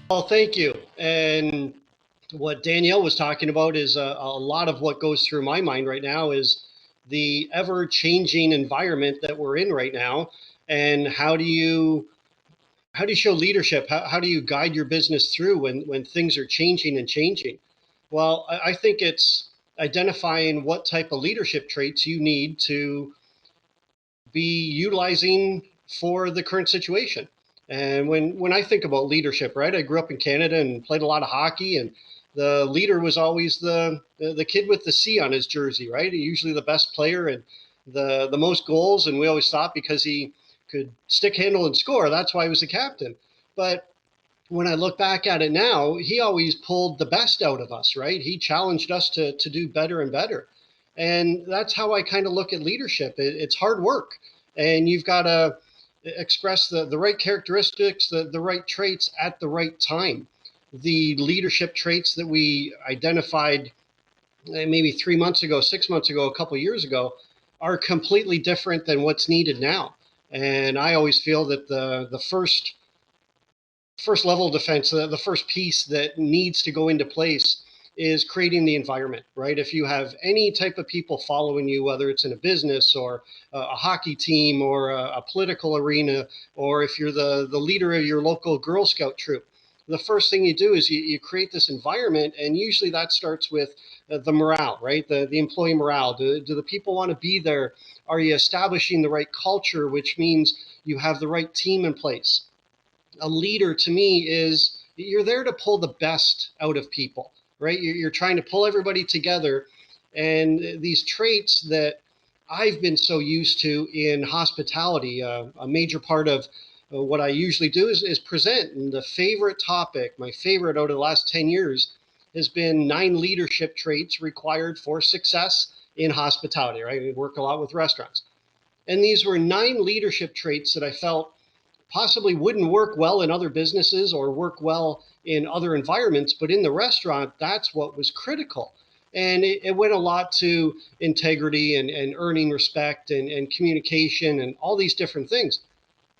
Well, thank you. And what Danielle was talking about is a lot of what goes through my mind right now is the ever changing environment that we're in right now. And how do you show leadership? How do you guide your business through when things are changing and changing? Well, I think it's identifying what type of leadership traits you need to be utilizing for the current situation. And when I think about leadership, right, I grew up in Canada and played a lot of hockey, and the leader was always the kid with the C on his jersey, right? Usually the best player and the most goals, and we always thought because he could stick handle and score, that's why he was the captain. But when I look back at it now, he always pulled the best out of us, right? He challenged us to do better and better. And that's how I kind of look at leadership. It's hard work, and you've got to express the right characteristics, the right traits at the right time. The leadership traits that we identified maybe 3 months ago, 6 months ago, a couple of years ago are completely different than what's needed now. And I always feel that the first level of defense, the first piece that needs to go into place is creating the environment, right? If you have any type of people following you, whether it's in a business or a hockey team or a political arena, or if you're the leader of your local Girl Scout troop, the first thing you do is you create this environment, and usually that starts with the morale, right? The employee morale. Do the people want to be there? Are you establishing the right culture, which means you have the right team in place? A leader to me is you're there to pull the best out of people, right? You're trying to pull everybody together. And these traits that I've been so used to in hospitality, a major part of what I usually do is present. And the favorite topic, my favorite out of the last 10 years, has been 9 leadership traits required for success in hospitality, right? We work a lot with restaurants. And these were 9 leadership traits that I felt possibly wouldn't work well in other businesses or work well in other environments, but in the restaurant, that's what was critical. And it went a lot to integrity and earning respect and communication and all these different things.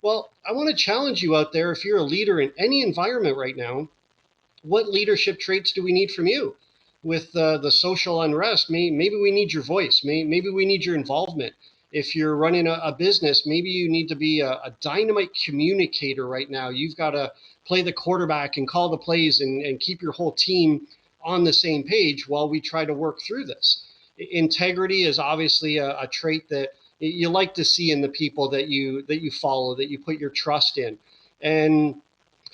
Well, I want to challenge you out there if you're a leader in any environment right now, what leadership traits do we need from you? With the social unrest, maybe we need your voice. Maybe we need your involvement. If you're running a business, maybe you need to be a dynamite communicator right now. You've got to play the quarterback and call the plays and keep your whole team on the same page while we try to work through this. Integrity is obviously a trait that you like to see in the people that you follow, that you put your trust in. And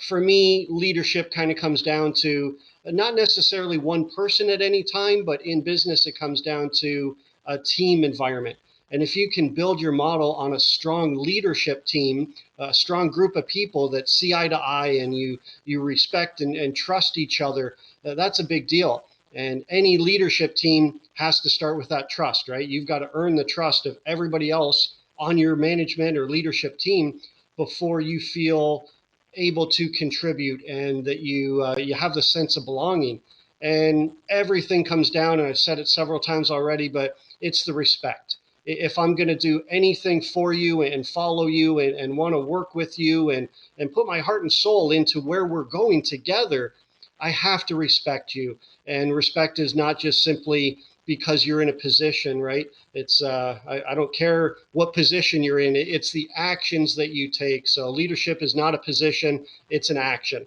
for me, leadership kind of comes down to not necessarily one person at any time, but in business, it comes down to a team environment. And if you can build your model on a strong leadership team, a strong group of people that see eye to eye and you respect and trust each other, that's a big deal. And any leadership team has to start with that trust, right? You've got to earn the trust of everybody else on your management or leadership team before you feel able to contribute and that you have the sense of belonging. And everything comes down, and I've said it several times already, but it's the respect. If I'm going to do anything for you and follow you and want to work with you and put my heart and soul into where we're going together, I have to respect you. And respect is not just simply because you're in a position, right? I don't care what position you're in. It's the actions that you take. So leadership is not a position; it's an action.